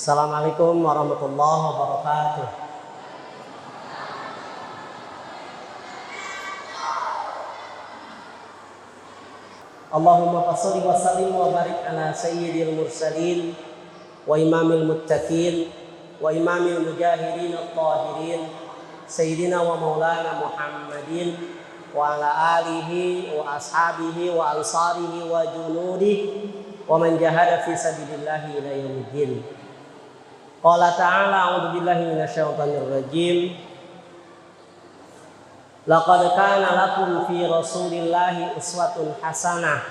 Assalamualaikum warahmatullahi wabarakatuh. Allahumma fasholli wa sallim wa barik ala sayyidil mursalin wa imamil muttaqin wa imamil mujahidin at-tahirin sayyidina wa maulana Muhammadin wa ala alihi wa ashabihi wa ansarihi wa junudihi wa man jahada fi sabilillahi ila yaumiddin. Qala ta'ala a'udzu billahi minasyaitonir rajim. Laqad kana lakum fi Rasulillahi uswatun hasanah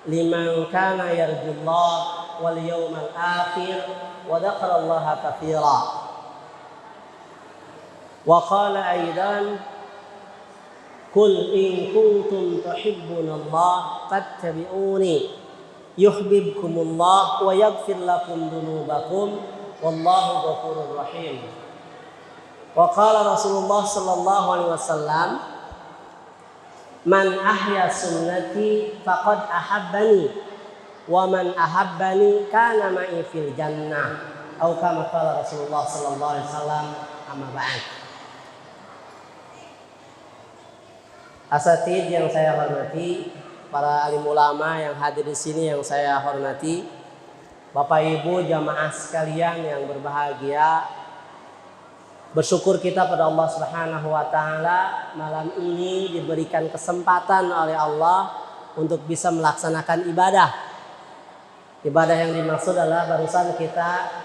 liman kana yarjullaha wal yawmal akhir wa dzakarallaha katsira. Wa qala aidan qul in kuntum tuhibbunallaha fattabi'uni yuhibbukumullah wa yaghfir lakum dzunubakum wallahu ghafurur rahim. Wa qala Rasulullah sallallahu alaihi wasallam, man ahya sunnati faqad ahabbani wa man ahabbani kana ma'i fil jannah, atau kama qala Rasulullah sallallahu alaihi wasallam. Amma ba'd. Asatidz yang saya hormati, para alim ulama yang hadir di sini yang saya hormati, Bapak Ibu jamaah sekalian yang berbahagia, bersyukur kita pada Allah Subhanahu wa taala malam ini diberikan kesempatan oleh Allah untuk bisa melaksanakan ibadah. Ibadah yang dimaksud adalah barusan kita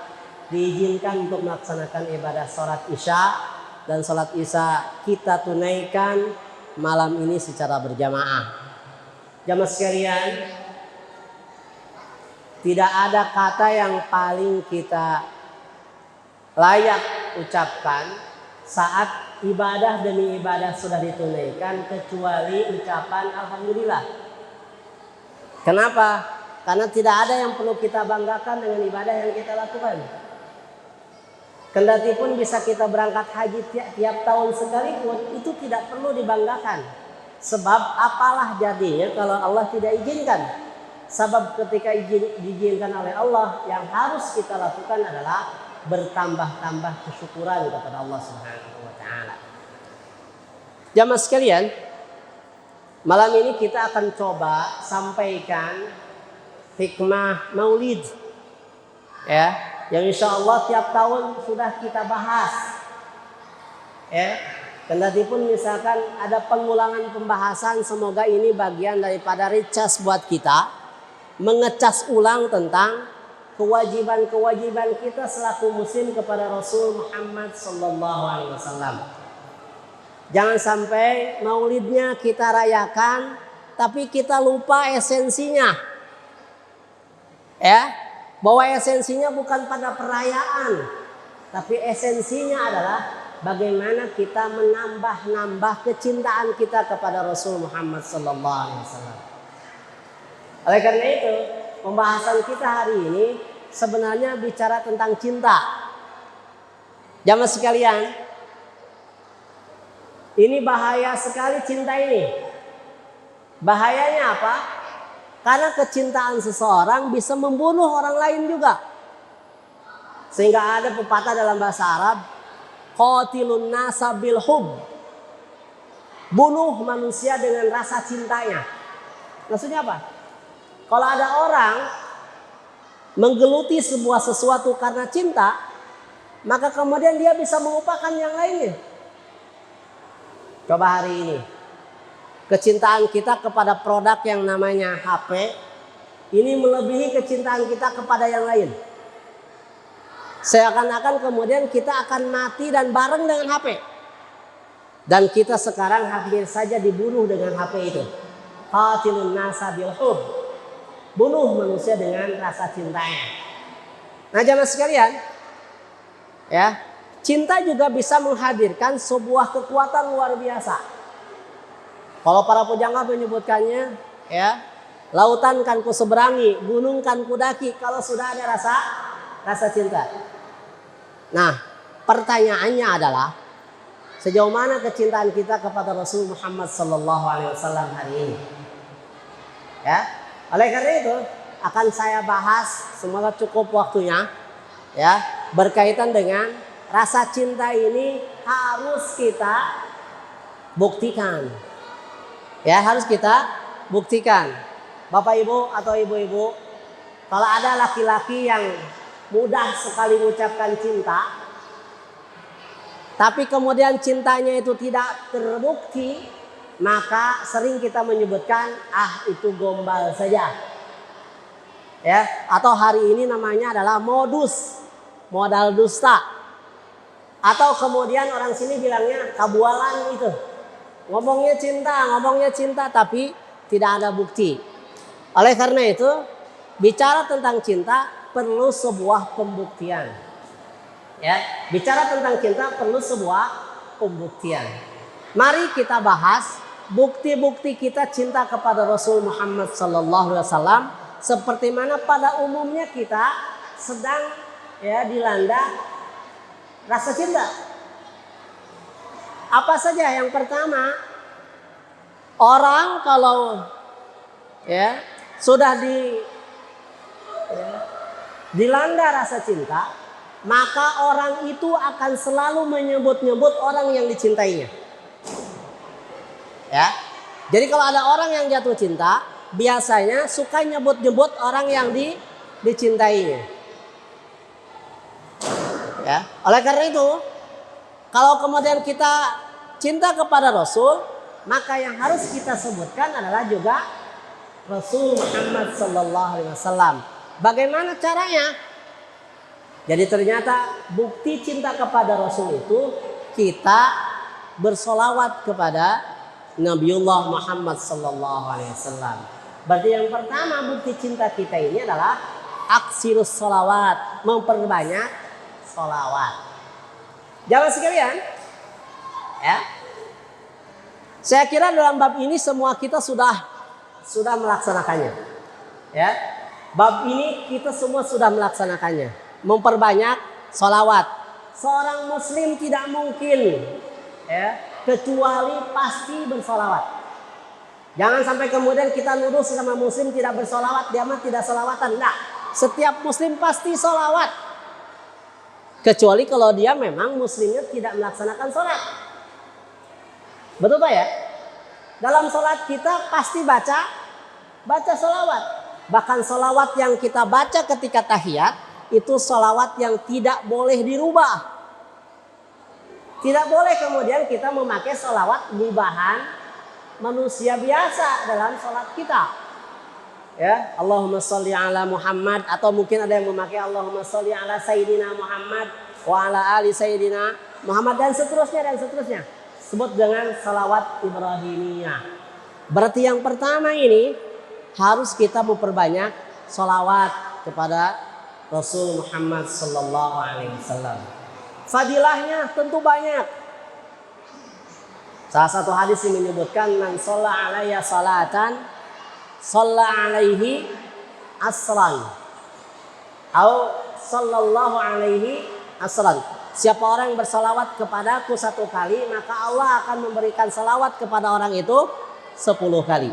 diizinkan untuk melaksanakan ibadah salat Isya, dan salat Isya kita tunaikan malam ini secara berjamaah. Jamaah sekalian, tidak ada kata yang paling kita layak ucapkan saat ibadah demi ibadah sudah ditunaikan kecuali ucapan alhamdulillah. Kenapa? Karena tidak ada yang perlu kita banggakan dengan ibadah yang kita lakukan. Kendati pun bisa kita berangkat haji tiap tahun sekalipun, itu tidak perlu dibanggakan. Sebab apalah jadinya kalau Allah tidak izinkan. Sebab ketika diizinkan oleh Allah, yang harus kita lakukan adalah bertambah-tambah kesyukuran kepada Allah Subhanahu wa taala. Jamaah sekalian, malam ini kita akan coba sampaikan hikmah Maulid, ya, yang insya Allah tiap tahun sudah kita bahas, ya. Kendati pun misalkan ada pengulangan pembahasan, semoga ini bagian daripada recas buat kita mengecas ulang tentang kewajiban-kewajiban kita selaku muslim kepada Rasul Muhammad sallallahu alaihi wasallam. Jangan sampai maulidnya kita rayakan tapi kita lupa esensinya. Ya, bahwa esensinya bukan pada perayaan, tapi esensinya adalah bagaimana kita menambah-nambah kecintaan kita kepada Rasul Muhammad sallallahu alaihi wasallam. Oleh karena itu, pembahasan kita hari ini sebenarnya bicara tentang cinta. Jamaah sekalian, ini bahaya sekali cinta ini. Bahayanya apa? Karena kecintaan seseorang bisa membunuh orang lain juga. Sehingga ada pepatah dalam bahasa Arab, qatilun nasa bil hub. Bunuh manusia dengan rasa cintanya. Maksudnya apa? Kalau ada orang menggeluti sebuah sesuatu karena cinta, maka kemudian dia bisa melupakan yang lainnya. Coba hari ini, kecintaan kita kepada produk yang namanya HP ini melebihi kecintaan kita kepada yang lain. Seakan-akan kemudian kita akan mati dan bareng dengan HP. Dan kita sekarang hampir saja dibunuh dengan HP itu. Qatilun nasa bil hub. Bunuh manusia dengan rasa cintanya. Nah jamaah sekalian, ya, cinta juga bisa menghadirkan sebuah kekuatan luar biasa. Kalau para pujangga menyebutkannya, ya, lautan kan ku seberangi, gunung kan ku daki, kalau sudah ada rasa cinta. Nah, pertanyaannya adalah sejauh mana kecintaan kita kepada Rasul Muhammad sallallahu alaihi wasallam hari ini? Ya. Oleh karena itu akan saya bahas, semoga cukup waktunya, Ya, berkaitan dengan rasa cinta ini harus kita buktikan. Ya, harus kita buktikan. Bapak Ibu atau Ibu-ibu, kalau ada laki-laki yang mudah sekali mengucapkan cinta, tapi kemudian cintanya itu tidak terbukti, maka sering kita menyebutkan, itu gombal saja. Ya, atau hari ini namanya adalah modal dusta. Atau kemudian orang sini bilangnya kabualan itu. Ngomongnya cinta, tapi tidak ada bukti. Oleh karena itu, bicara tentang cinta perlu sebuah pembuktian. Ya, bicara tentang cinta perlu sebuah pembuktian. Mari kita bahas bukti-bukti kita cinta kepada Rasul Muhammad SAW, seperti mana pada umumnya kita sedang dilanda rasa cinta. Apa saja? Yang pertama, orang kalau sudah dilanda rasa cinta, maka orang itu akan selalu menyebut-nyebut orang yang dicintainya. Ya. Jadi kalau ada orang yang jatuh cinta, biasanya suka nyebut-nyebut orang yang dicintainya. Ya. Oleh karena itu, kalau kemudian kita cinta kepada Rasul, maka yang harus kita sebutkan adalah juga Rasul Muhammad SAW. Bagaimana caranya? Jadi ternyata bukti cinta kepada Rasul itu kita bersolawat kepada Nabiullah Muhammad SAW. Berarti yang pertama bukti cinta kita ini adalah aksirus solawat, memperbanyak solawat. Jangan sekalian, ya. Saya kira dalam bab ini semua kita sudah melaksanakannya. Ya, bab ini kita semua sudah melaksanakannya. Memperbanyak solawat. Seorang Muslim tidak mungkin, kecuali pasti bersolawat. Jangan sampai kemudian kita nuduh sesama Muslim tidak bersolawat, dia mah tidak solawatan. Nah, setiap Muslim pasti solawat. Kecuali kalau dia memang Muslimnya tidak melaksanakan sholat. Betul Pak ya? Dalam sholat kita pasti baca sholawat. Bahkan sholawat yang kita baca ketika tahiyat itu sholawat yang tidak boleh dirubah. Tidak boleh kemudian kita memakai sholawat mubahan manusia biasa dalam sholat kita. Ya, Allahumma sholli ala Muhammad, atau mungkin ada yang memakai Allahumma sholli ala Sayyidina Muhammad wa ala ali Sayyidina Muhammad dan seterusnya. Sebut dengan salawat Ibrahimiyah. Berarti yang pertama ini harus kita memperbanyak salawat kepada Rasul Muhammad sallallahu alaihi wasallam. Fadilahnya tentu banyak. Salah satu hadis yang menyebutkan man shalla alayya salatan shalla alaihi asran atau sallallahu alaihi asran. Siapa orang yang bersalawat kepadaku 1 kali, maka Allah akan memberikan salawat kepada orang itu 10 kali.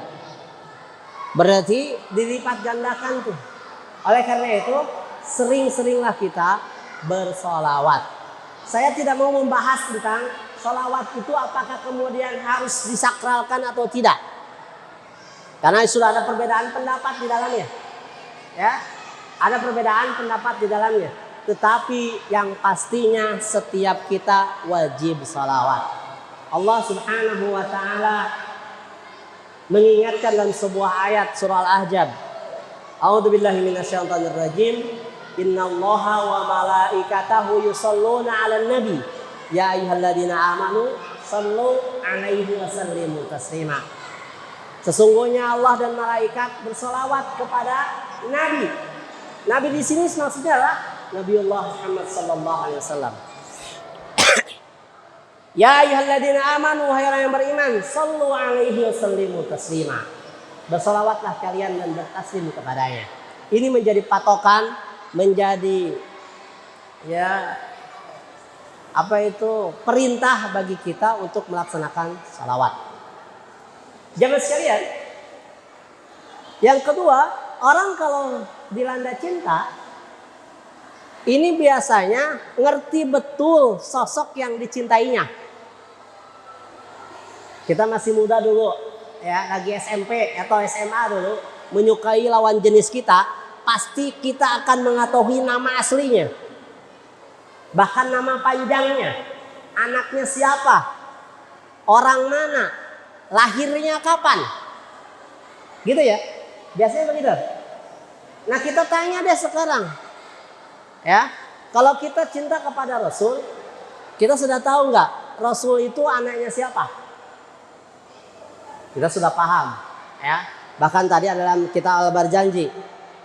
Berarti dilipat gandakan tuh. Oleh karena itu, sering-seringlah kita bersalawat. Saya tidak mau membahas tentang salawat itu apakah kemudian harus disakralkan atau tidak. Karena sudah ada perbedaan pendapat di dalamnya. Ya, ada perbedaan pendapat di dalamnya. Tetapi yang pastinya setiap kita wajib salawat. Allah Subhanahu wa ta'ala mengingatkan dalam sebuah ayat surah Al-Ahzab. A'udzubillahi minasyaitonir rajim. Innallaha wa malaikatahu yusholluna 'alan nabi. Ya ayyuhalladzina amanu shallu 'alaihi wa sallimu taslima. Sesungguhnya Allah dan malaikat bersolawat kepada Nabi. Nabi di sini maksudnya adalah Nabiullah Muhammad sallallahu alaihi wasallam. Ya ayyuhalladzina amanu, wahai orang yang beriman, shallu 'alaihi wa sallimu taslima. Bersolawatlah kalian dan bertaslim kepadanya. Ini menjadi patokan, menjadi perintah bagi kita untuk melaksanakan salawat. Jangan sekalian. Yang kedua, orang kalau dilanda cinta, ini biasanya ngerti betul sosok yang dicintainya. Kita masih muda dulu, ya, lagi SMP atau SMA dulu, menyukai lawan jenis kita, pasti kita akan mengetahui nama aslinya. Bahkan nama panjangnya, anaknya siapa, orang mana, lahirnya kapan. Gitu ya, biasanya begitu. Nah kita tanya deh sekarang, ya, kalau kita cinta kepada Rasul, kita sudah tahu nggak Rasul itu anaknya siapa? Kita sudah paham, ya. Bahkan tadi dalam kitab Al-Barjanji,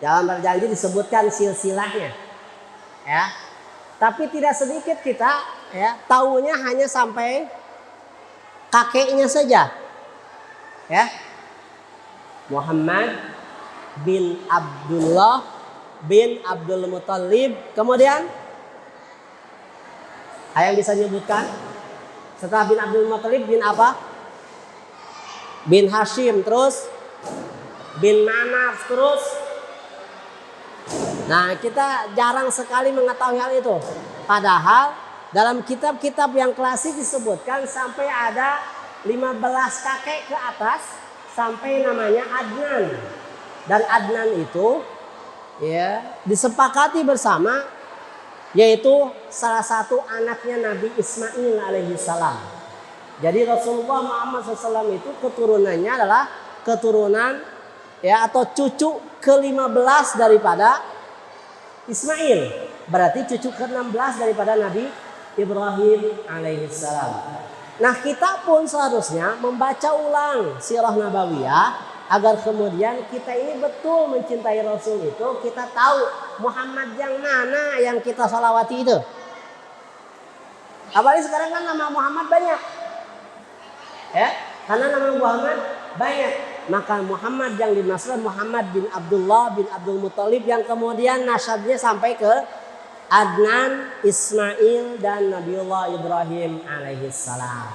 dalam Berjanji disebutkan silsilahnya, ya. Tapi tidak sedikit kita, ya, tahunya hanya sampai kakeknya saja, ya. Muhammad bin Abdullah bin Abdul Muthalib. Kemudian ada yang bisa menyebutkan setelah bin Abdul Muthalib bin apa? Bin Hashim, terus bin Manaf, terus. Nah kita jarang sekali mengetahui hal itu. Padahal dalam kitab-kitab yang klasik disebutkan sampai ada 15 kakek ke atas sampai namanya Adnan. Dan Adnan itu, ya, disepakati bersama, yaitu salah satu anaknya Nabi Ismail alaihissalam. Jadi Rasulullah Muhammad SAW itu keturunannya adalah keturunan, ya, atau cucu ke-15 daripada Ismail. Berarti cucu ke-16 daripada Nabi Ibrahim alaihissalam. Nah kita pun seharusnya membaca ulang sirah nabawiyah agar kemudian kita ini betul mencintai Rasul itu. Kita tahu Muhammad yang mana yang kita salawati itu. Apalagi sekarang kan nama Muhammad banyak. Ya, karena nama Muhammad banyak, maka Muhammad yang dimaksud Muhammad bin Abdullah bin Abdul Muthalib yang kemudian nasabnya sampai ke Adnan, Ismail dan Nabiullah Ibrahim alaihissalam.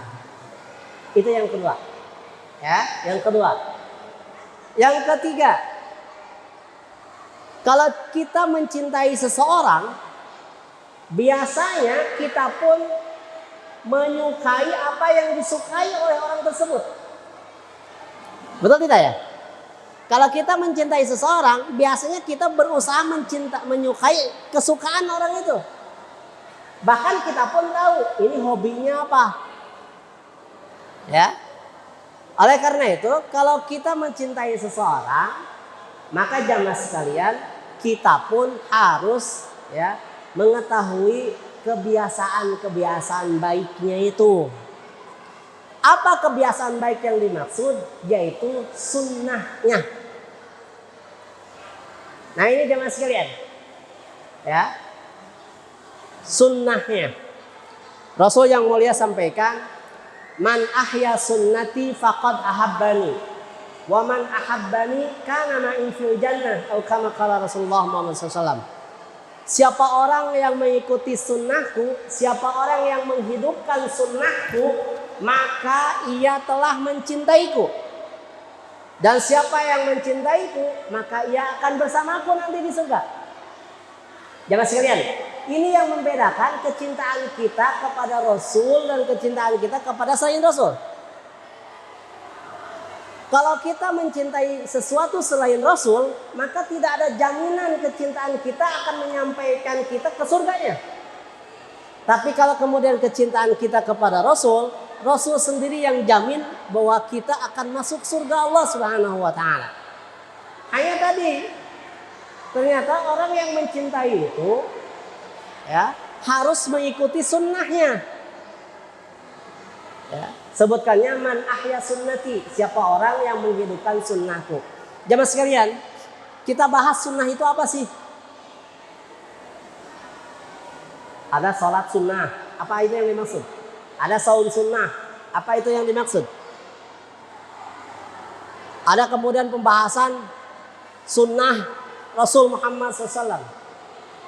Itu yang kedua. Ya, yang kedua. Yang ketiga, kalau kita mencintai seseorang, biasanya kita pun menyukai apa yang disukai oleh orang tersebut. Betul tidak ya? Kalau kita mencintai seseorang, biasanya kita berusaha menyukai kesukaan orang itu. Bahkan kita pun tahu ini hobinya apa. Ya. Oleh karena itu, kalau kita mencintai seseorang, maka jamaah sekalian, kita pun harus, ya, mengetahui kebiasaan-kebiasaan baiknya itu. Apa kebiasaan baik yang dimaksud? Yaitu sunnahnya. Nah ini jemaah sekalian, ya, sunnahnya. Rasul yang mulia sampaikan, man ahya sunnati faqad ahabbani, wa man ahabbani kana ma'i fil jannah, atau kama qala Rasulullah Muhammad SAW. Siapa orang yang mengikuti sunnahku, siapa orang yang menghidupkan sunnahku, maka ia telah mencintaiku. Dan siapa yang mencintaiku, maka ia akan bersamaku nanti di surga. Jangan sekalian, ini yang membedakan kecintaan kita kepada Rasul dan kecintaan kita kepada selain Rasul. Kalau kita mencintai sesuatu selain Rasul, maka tidak ada jaminan kecintaan kita akan menyampaikan kita ke surganya. Tapi kalau kemudian kecintaan kita kepada Rasul, Rasul sendiri yang jamin bahwa kita akan masuk surga Allah Subhanahu wa taala. Hanya tadi ternyata orang yang mencintai itu, ya, harus mengikuti sunnahnya. Ya. Sebutkannya man ahya sunnati, siapa orang yang menghidupkan sunnahku. Jamaah sekalian, kita bahas sunnah itu apa sih? Ada sholat sunnah, apa itu yang dimaksud? Ada saum sunnah, apa itu yang dimaksud? Ada kemudian pembahasan sunnah Rasul Muhammad SAW.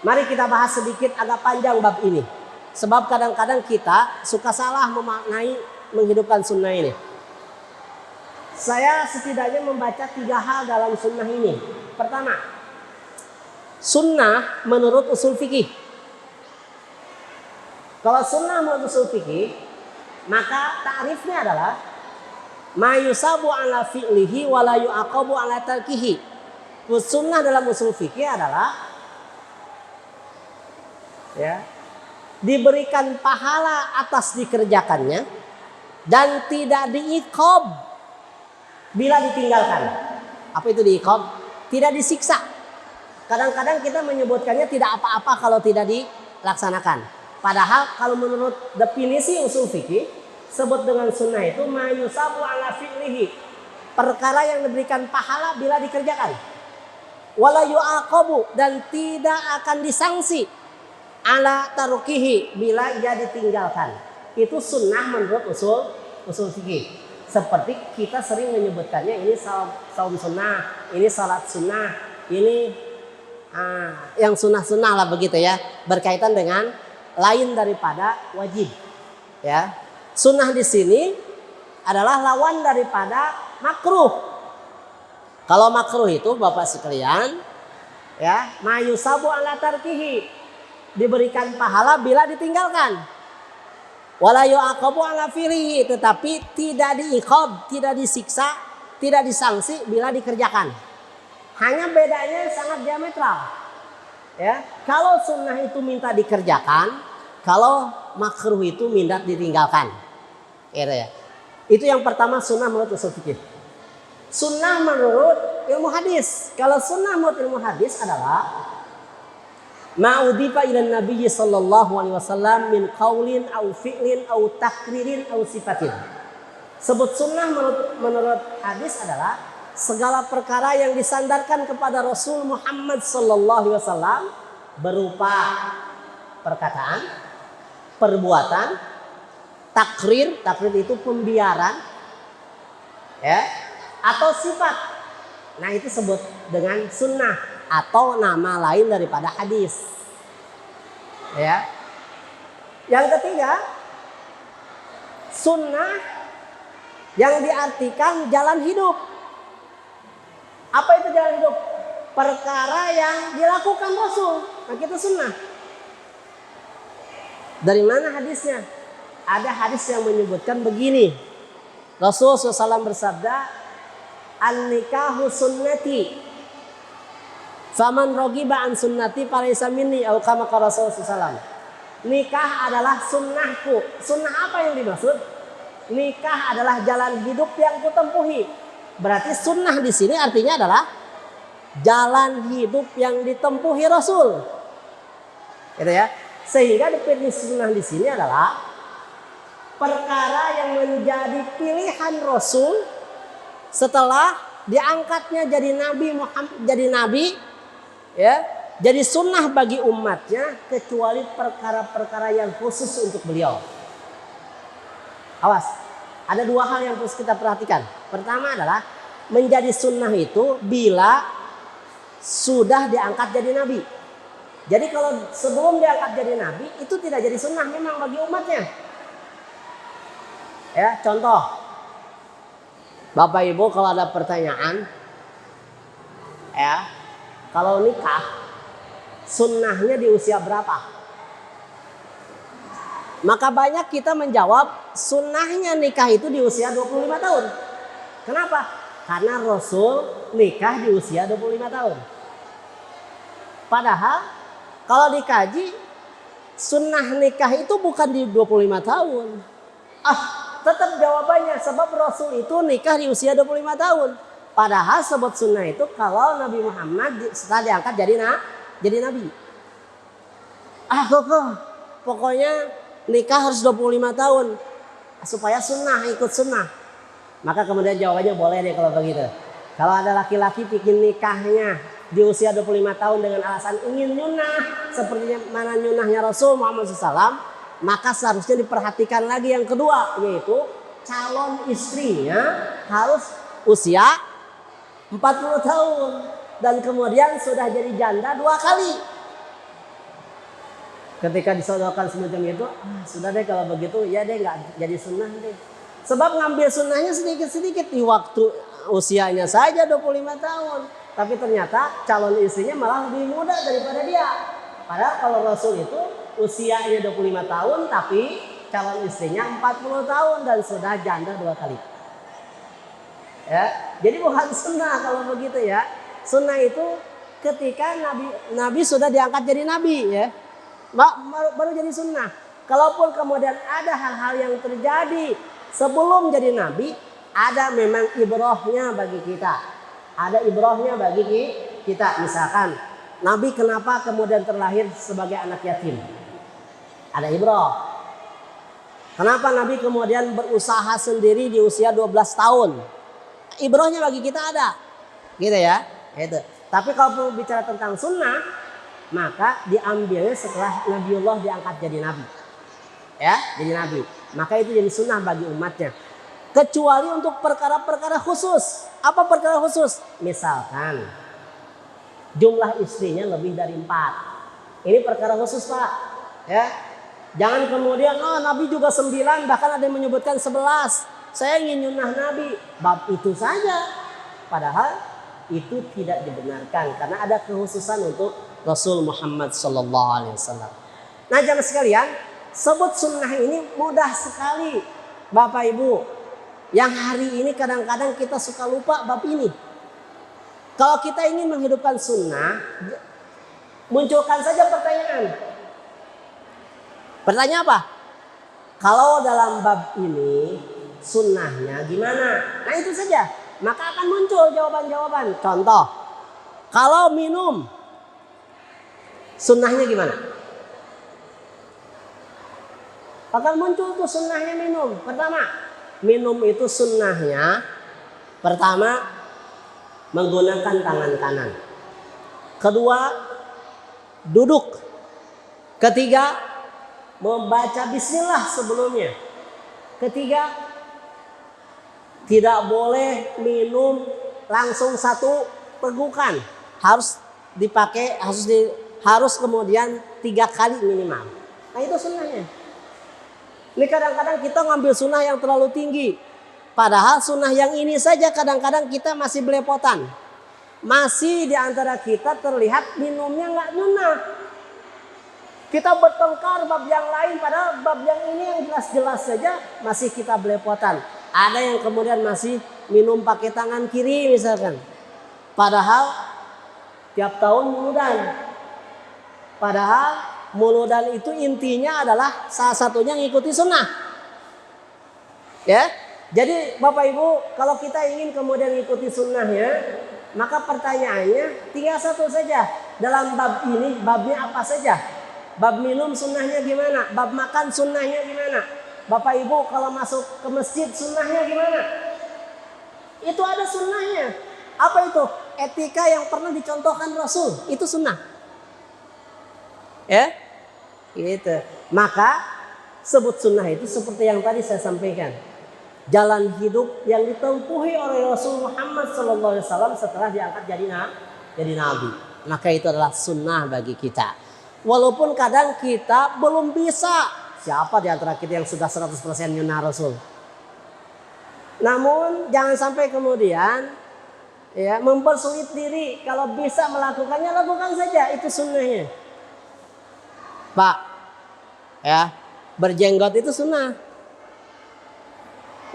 Mari kita bahas sedikit, agak panjang bab ini. Sebab kadang-kadang kita suka salah memaknai menghidupkan sunnah ini. Saya setidaknya membaca 3 hal dalam sunnah ini. Pertama, sunnah menurut usul fikih. Kalau sunnah menurut usul fikih, maka ta'rifnya adalah ma yusabu ala fi'lihi wa la yu'aqabu ala tarkihi. Sunnah dalam usul fikih adalah ya, diberikan pahala atas dikerjakannya dan tidak diiqab bila ditinggalkan. Apa itu diiqab? Tidak disiksa. Kadang-kadang kita menyebutkannya tidak apa-apa kalau tidak dilaksanakan. Padahal kalau menurut definisi usul fikih, sebut dengan sunnah itu ma yusabu ala fi'lihi, perkara yang diberikan pahala bila dikerjakan. Wala yu'aqabu, dan tidak akan disangsi ala tarukihi, bila ia ditinggalkan. Itu sunnah menurut usul fikih. Seperti kita sering menyebutkannya, ini saum sunnah, ini salat sunnah, ini yang sunnah-sunnah lah begitu ya, berkaitan dengan lain daripada wajib. Ya, sunnah di sini adalah lawan daripada makruh. Kalau makruh itu Bapak sekalian, ya, mayusabu ala tarkihi, diberikan pahala bila ditinggalkan. Wala yu'aqabu ala fi'lihi, tetapi tidak diiqab, tidak disiksa, tidak disangsi bila dikerjakan. Hanya bedanya sangat diametral. Ya, kalau sunnah itu minta dikerjakan, kalau makruh itu minta ditinggalkan. Ya. Itu yang pertama sunnah menurut usul fikih. Sunnah menurut ilmu hadis. Kalau sunnah menurut ilmu hadis adalah ma'udifa ila Nabi sallallahu alaihi wasallam min qaulin au fi'lin au takririn au sifatin. Sebut sunnah menurut hadis adalah segala perkara yang disandarkan kepada Rasul Muhammad sallallahu alaihi wasallam berupa perkataan, perbuatan, takrir itu pembiaran, ya, atau sifat. Nah, itu sebut dengan sunnah atau nama lain daripada hadis. Ya. Yang ketiga, sunnah yang diartikan jalan hidup. Apa itu jalan hidup? Perkara yang dilakukan Rasul. Nah, itu sunnah. Dari mana hadisnya? Ada hadis yang menyebutkan begini. Rasul SAW bersabda, an-nikahu sunnati. Faman rogiba an sunnati falaysa minni, atau kama qala Rasul SAW. Nikah adalah sunnahku. Sunnah apa yang dimaksud? Nikah adalah jalan hidup yang kutempuhi. Berarti sunnah di sini artinya adalah jalan hidup yang ditempuhi Rasul. Gitu ya. Sehingga definisi sunnah di sini adalah perkara yang menjadi pilihan Rasul setelah diangkatnya jadi nabi, ya, jadi sunnah bagi umatnya, kecuali perkara-perkara yang khusus untuk beliau. Awas, ada dua hal yang harus kita perhatikan. Pertama adalah menjadi sunnah itu bila sudah diangkat jadi nabi. Jadi kalau sebelum diangkat jadi nabi itu tidak jadi sunnah memang bagi umatnya. Ya, contoh, Bapak Ibu kalau ada pertanyaan, ya, kalau nikah sunnahnya di usia berapa? Maka banyak kita menjawab sunnahnya nikah itu di usia 25 tahun. Kenapa? Karena Rasul nikah di usia 25 tahun. Padahal kalau dikaji sunnah nikah itu bukan di 25 tahun. Tetap jawabannya sebab Rasul itu nikah di usia 25 tahun. Padahal sebut sunnah itu kalau Nabi Muhammad setelah diangkat jadi nabi. Pokoknya nikah harus 25 tahun supaya sunnah, ikut sunnah. Maka kemudian jawabannya boleh deh kalau begitu. Kalau ada laki-laki bikin nikahnya di usia 25 tahun dengan alasan ingin nyunah seperti mana nyunahnya Rasul Muhammad SAW, maka seharusnya diperhatikan lagi yang kedua, yaitu calon istrinya harus usia 40 tahun dan kemudian sudah jadi janda 2 kali. Ketika disodorkan semacam itu, sudah deh kalau begitu, ya deh nggak jadi sunnah deh. Sebab ngambil sunnahnya sedikit-sedikit di waktu usianya saja 25 tahun. Tapi ternyata calon istrinya malah lebih muda daripada dia. Padahal kalau Rasul itu usianya 25 tahun tapi calon istrinya 40 tahun dan sudah janda 2 kali. Ya, jadi bukan sunnah kalau begitu ya. Sunnah itu ketika Nabi sudah diangkat jadi nabi ya. Baru jadi sunnah. Kalaupun kemudian ada hal-hal yang terjadi sebelum jadi nabi, ada memang ibrahnya bagi kita. Ada ibrahnya bagi kita. Misalkan Nabi kenapa kemudian terlahir sebagai anak yatim? Ada ibrah. Kenapa Nabi kemudian berusaha sendiri di usia 12 tahun? Ibrahnya bagi kita ada. Gitu ya. Itu. Tapi kalau bicara tentang sunnah, maka diambilnya setelah Nabiullah diangkat jadi nabi. Ya, jadi nabi. Maka itu jadi sunnah bagi umatnya. Kecuali untuk perkara-perkara khusus. Apa perkara khusus? Misalkan jumlah istrinya lebih dari 4. Ini perkara khusus, Pak. Ya. Jangan kemudian Nabi juga 9, bahkan ada yang menyebutkan 11. Saya ingin nyunnah Nabi. Bab itu saja. Padahal itu tidak dibenarkan karena ada kekhususan untuk Rasul Muhammad SAW. Nah, jamaah sekalian, sebut sunnah ini mudah sekali, Bapak Ibu. Yang hari ini kadang-kadang kita suka lupa bab ini. Kalau kita ingin menghidupkan sunnah, munculkan saja pertanyaan. Pertanyaan apa? Kalau dalam bab ini sunnahnya gimana? Nah, itu saja. Maka akan muncul jawaban-jawaban. Contoh, kalau minum, sunnahnya gimana? Akan muncul tuh sunnahnya minum. Pertama, minum itu sunnahnya pertama menggunakan tangan kanan. Kedua, duduk. Ketiga, membaca bismillah sebelumnya. Ketiga, tidak boleh minum langsung satu tegukan. Harus dipakai, harus kemudian 3 kali minimal. Nah, itu sunnahnya. Ini kadang-kadang kita ngambil sunnah yang terlalu tinggi. Padahal sunnah yang ini saja kadang-kadang kita masih belepotan. Masih diantara kita terlihat minumnya nggak nyunnah. Kita bertengkar bab yang lain, padahal bab yang ini yang jelas-jelas saja masih kita belepotan. Ada yang kemudian masih minum pakai tangan kiri misalkan. Padahal tiap tahun muludan. Padahal muludan itu intinya adalah salah satunya ngikuti sunnah. Ya. Jadi Bapak Ibu, kalau kita ingin kemudian ngikuti sunnahnya, maka pertanyaannya tinggal satu saja. Dalam bab ini, babnya apa saja? Bab minum sunnahnya gimana? Bab makan sunnahnya gimana? Bapak Ibu kalau masuk ke masjid sunnahnya gimana? Itu ada sunnahnya. Apa itu? Etika yang pernah dicontohkan Rasul. Itu sunnah. Ya, gitu. Maka sebut sunnah itu seperti yang tadi saya sampaikan. Jalan hidup yang ditempuhi oleh Rasul Muhammad SAW setelah diangkat jadi nabi. Maka itu adalah sunnah bagi kita. Walaupun kadang kita belum bisa. Siapa di antara kita yang sudah 100% nyunnah Rasul? Namun jangan sampai kemudian ya mempersulit diri. Kalau bisa melakukannya, lakukan saja. Itu sunnahnya. Pak, ya, berjenggot itu sunnah.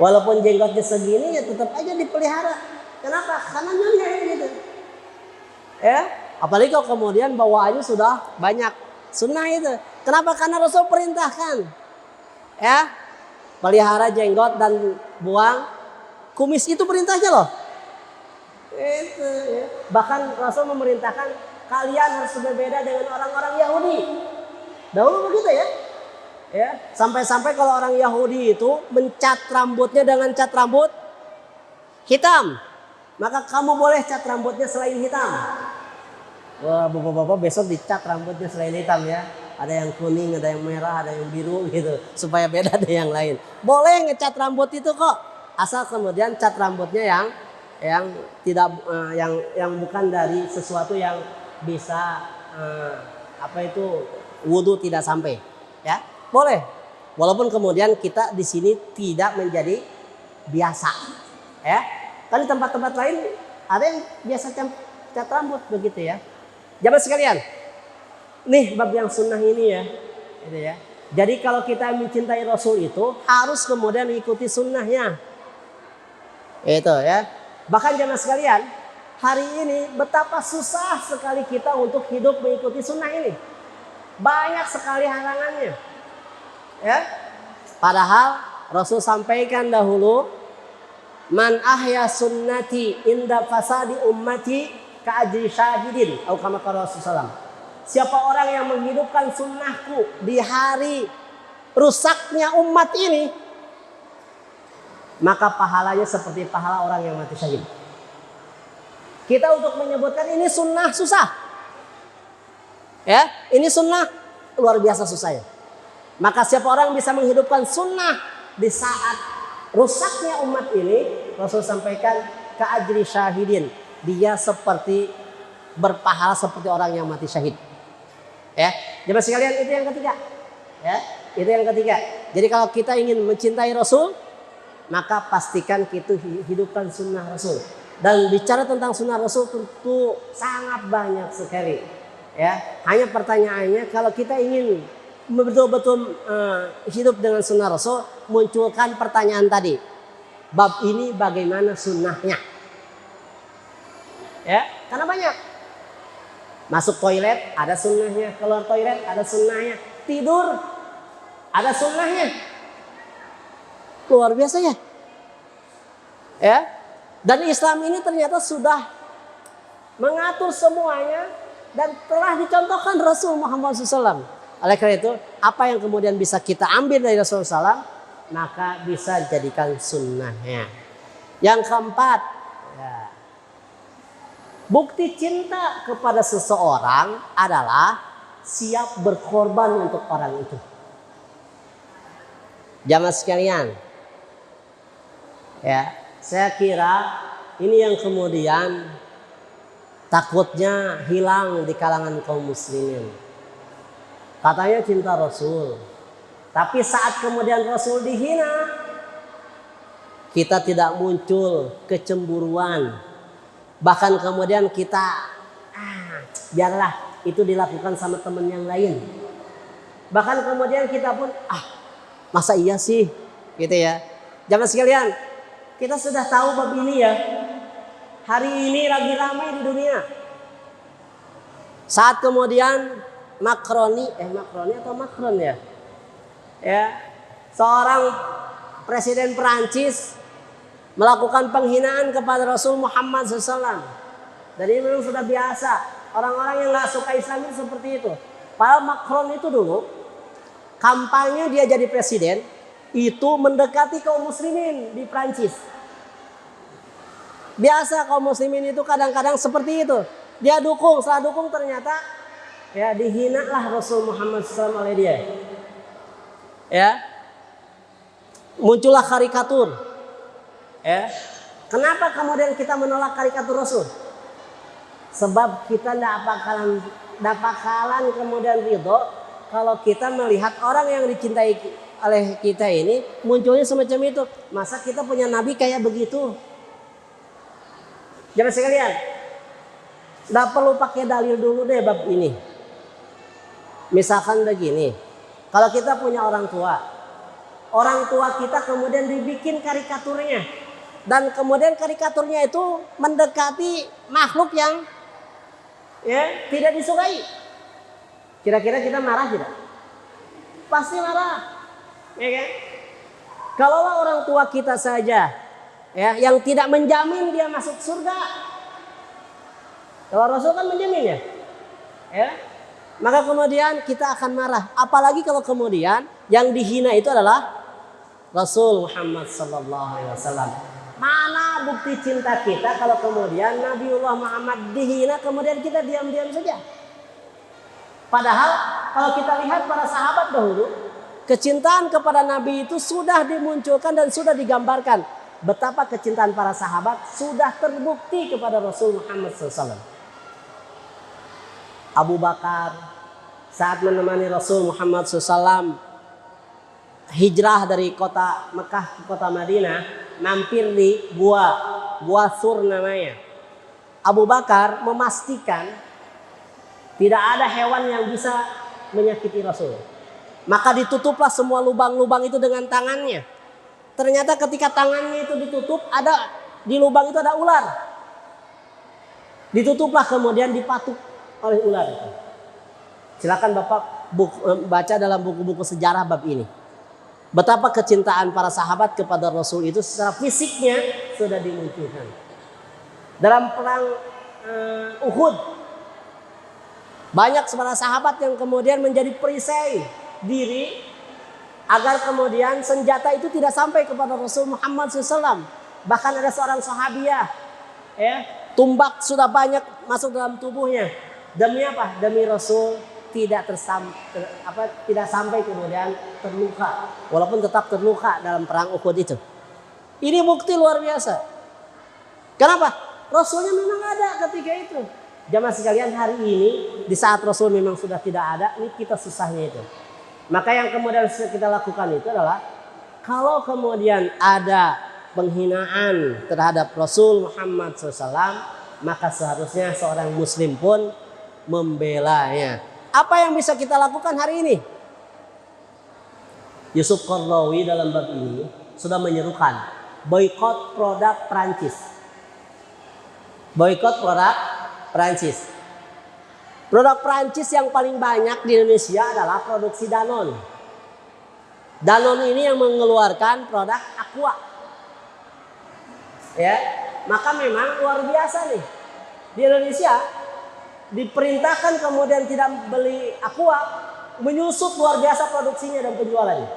Walaupun jenggotnya segini ya tetap aja dipelihara. Kenapa? Karena nyunnah gitu. Ya, apalagi kalau kemudian bawaannya sudah banyak. Sunnah itu. Kenapa? Karena Rasul perintahkan. Ya, pelihara jenggot dan buang kumis, itu perintahnya loh. Itu ya. Bahkan Rasul memerintahkan kalian harus berbeda dengan orang-orang Yahudi. Dahulu begitu ya. Ya, sampai-sampai kalau orang Yahudi itu mencat rambutnya dengan cat rambut hitam, maka kamu boleh cat rambutnya selain hitam. Wah, bapak-bapak besok dicat rambutnya selain hitam ya. Ada yang kuning, ada yang merah, ada yang biru gitu. Supaya beda dari yang lain. Boleh ngecat rambut itu kok. Asal kemudian cat rambutnya yang tidak yang bukan dari sesuatu yang bisa wudu tidak sampai. Ya, boleh. Walaupun kemudian kita di sini tidak menjadi biasa. Ya. Kan di tempat-tempat lain ada yang biasa cat rambut begitu ya. Jamaah sekalian, nih bab yang sunnah ini ya, Gitu ya. Jadi kalau kita mencintai Rasul itu harus kemudian mengikuti sunnahnya. Itu ya. Bahkan jemaah sekalian, hari ini betapa susah sekali kita untuk hidup mengikuti sunnah ini. Banyak sekali halangannya. Ya. Padahal Rasul sampaikan dahulu, man ahya sunnati inda fasadi ummati ka ajri syahidin atau kama qala Rasulullah. Siapa orang yang menghidupkan sunnahku di hari rusaknya umat ini, maka pahalanya seperti pahala orang yang mati syahid. Kita untuk menyebutkan ini sunnah susah. Ya, ini sunnah luar biasa susahnya. Maka siapa orang bisa menghidupkan sunnah di saat rusaknya umat ini, Rasul sampaikan ka ajri syahidin, dia seperti berpahala seperti orang yang mati syahid. Ya, jemaah sekalian, itu yang ketiga. Ya, itu yang ketiga. Jadi kalau kita ingin mencintai Rasul, maka pastikan kita hidupkan sunnah Rasul. Dan bicara tentang sunnah Rasul tentu sangat banyak sekali. Ya, hanya pertanyaannya kalau kita ingin betul-betul hidup dengan sunnah Rasul, munculkan pertanyaan tadi. Bab ini bagaimana sunnahnya? Ya, karena banyak. Masuk toilet ada sunnahnya, keluar toilet ada sunnahnya, tidur ada sunnahnya. Luar biasa ya. Ya. Dan Islam ini ternyata sudah mengatur semuanya dan telah dicontohkan Rasul Muhammad SAW. Oleh karena itu, apa yang kemudian bisa kita ambil dari Rasulullah SAW, maka bisa jadikan sunnahnya. Yang keempat, ya, bukti cinta kepada seseorang adalah siap berkorban untuk orang itu. Jamaah sekalian, ya, saya kira ini yang kemudian takutnya hilang di kalangan kaum muslimin. Katanya cinta Rasul, tapi saat kemudian Rasul dihina, kita tidak muncul kecemburuan. Bahkan kemudian kita biarlah itu dilakukan sama teman yang lain. Bahkan kemudian kita pun masa iya sih gitu ya. Jamaah sekalian, kita sudah tahu bab ini ya. Hari ini lagi ramai di dunia. Saat kemudian Macron ya. Ya, seorang presiden Perancis melakukan penghinaan kepada Rasul Muhammad SAW. Dan ini memang sudah biasa. Orang-orang yang gak suka Islam itu seperti itu. Padahal Macron itu dulu, kampanye dia jadi presiden, itu mendekati kaum muslimin di Prancis. Biasa kaum muslimin itu kadang-kadang seperti itu. Dia dukung, setelah dukung ternyata ya dihinalah Rasul Muhammad SAW oleh dia. Ya, muncullah karikatur. Ya, kenapa kemudian kita menolak karikatur Rasul? Sebab kita tidak bakalan kemudian ridho kalau kita melihat orang yang dicintai oleh kita ini munculnya semacam itu. Masa kita punya nabi kayak begitu? Jemaah sekalian, tidak perlu pakai dalil dulu deh bab ini. Misalkan begini, kalau kita punya orang tua kita kemudian dibikin karikaturnya. Dan kemudian karikaturnya itu mendekati makhluk yang ya tidak disukai. Kira-kira kita marah tidak? Pasti marah. Ya kan? Kalau orang tua kita saja ya yang tidak menjamin dia masuk surga. Kalau Rasul kan menjamin ya. Ya. Maka kemudian kita akan marah. Apalagi kalau kemudian yang dihina itu adalah Rasul Muhammad SAW. Mana bukti cinta kita kalau kemudian Nabiullah Muhammad dihina kemudian kita diam-diam saja. Padahal kalau kita lihat para sahabat dahulu, kecintaan kepada Nabi itu sudah dimunculkan dan sudah digambarkan. Betapa kecintaan para sahabat sudah terbukti kepada Rasul Muhammad SAW. Abu Bakar saat menemani Rasul Muhammad SAW hijrah dari kota Mekah ke kota Madinah, mampir di Gua Sur namanya. Abu Bakar memastikan tidak ada hewan yang bisa menyakiti Rasul. Maka ditutuplah semua lubang-lubang itu dengan tangannya. Ternyata ketika tangannya itu ditutup, ada di lubang itu ada ular. Ditutuplah kemudian dipatuk oleh ular itu. Silakan Bapak baca dalam buku-buku sejarah bab ini. Betapa kecintaan para sahabat kepada Rasul itu secara fisiknya sudah dimunculkan. Dalam perang Uhud, banyak para sahabat yang kemudian menjadi perisai diri agar kemudian senjata itu tidak sampai kepada Rasul Muhammad SAW. Bahkan ada seorang sahabiah, tumbak sudah banyak masuk dalam tubuhnya. Demi apa? Demi Rasul tidak sampai kemudian terluka, walaupun tetap terluka dalam perang Uhud itu. Ini bukti luar biasa. Kenapa? Rasulnya memang ada ketika itu. Jamaah sekalian, hari ini di saat Rasul memang sudah tidak ada, ini kita susahnya itu. Maka yang kemudian kita lakukan itu adalah kalau kemudian ada penghinaan terhadap Rasul Muhammad SAW, maka seharusnya seorang muslim pun membelanya. Apa yang bisa kita lakukan hari ini? Yusuf Qaradawi dalam bab ini sudah menyerukan boikot produk Prancis. Boikot produk Prancis. Produk Prancis yang paling banyak di Indonesia adalah produksi Danone. Danone ini yang mengeluarkan produk Aqua. Ya, maka memang luar biasa nih. Di Indonesia diperintahkan kemudian tidak beli Aqua, menyusut luar biasa produksinya dan penjualannya.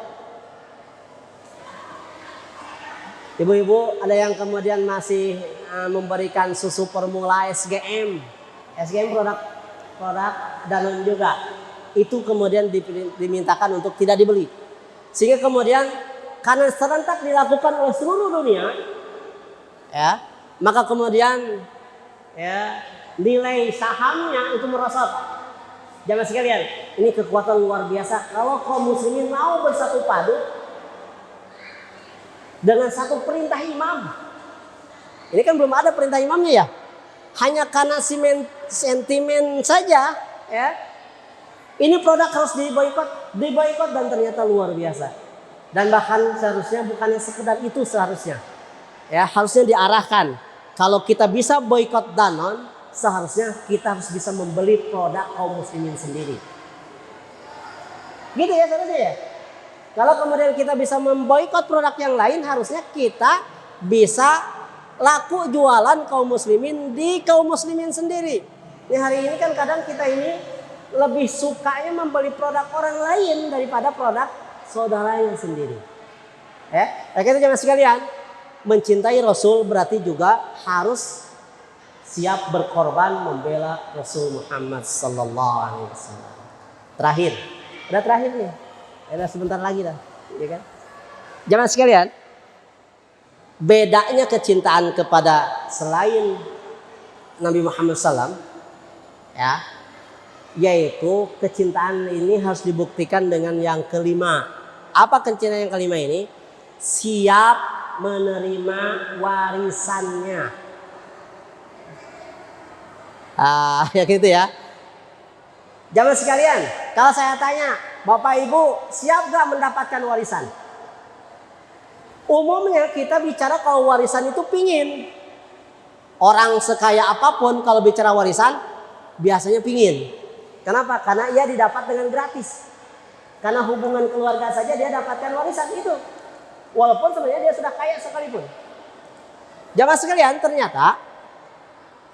Ibu-ibu, ada yang kemudian masih memberikan susu formula SGM. SGM produk Danone juga. Itu kemudian dimintakan untuk tidak dibeli. Sehingga kemudian karena serentak dilakukan oleh seluruh dunia, ya, maka kemudian nilai sahamnya itu merosot. Jamaah sekalian, ini kekuatan luar biasa. Kalau kaum muslimin mau bersatu padu dengan satu perintah imam. Ini kan belum ada perintah imamnya ya. Hanya karena sentimen saja, ya. Ini produk harus diboikot dan ternyata luar biasa. Dan bahkan seharusnya bukannya sekedar itu seharusnya. Ya, harusnya diarahkan. Kalau kita bisa boikot Danone, seharusnya kita harus bisa membeli produk kaum muslimin sendiri. Gitu ya seharusnya ya. Kalau kemudian kita bisa memboikot produk yang lain, harusnya kita bisa laku jualan kaum muslimin di kaum muslimin sendiri. Ini hari ini kan kadang kita ini lebih sukanya membeli produk orang lain daripada produk saudaranya sendiri. Ya, itu jangan sekalian, mencintai Rasul berarti juga harus siap berkorban membela Rasul Muhammad sallallahu alaihi wasallam. Terakhir, udah terakhir nih. Ada sebentar lagi dah, ya kan? Jangan sekalian, bedanya kecintaan kepada selain Nabi Muhammad SAW, ya, yaitu kecintaan ini harus dibuktikan dengan yang kelima. Apa kecintaan yang kelima ini? Siap menerima warisannya. Ya gitu ya. Jamaah sekalian, kalau saya tanya, Bapak Ibu siap gak mendapatkan warisan? Umumnya kita bicara kalau warisan itu pingin. Orang sekaya apapun kalau bicara warisan biasanya pingin. Kenapa? Karena ia didapat dengan gratis. Karena hubungan keluarga saja dia dapatkan warisan itu. Walaupun sebenarnya dia sudah kaya sekalipun. Jamaah sekalian, ternyata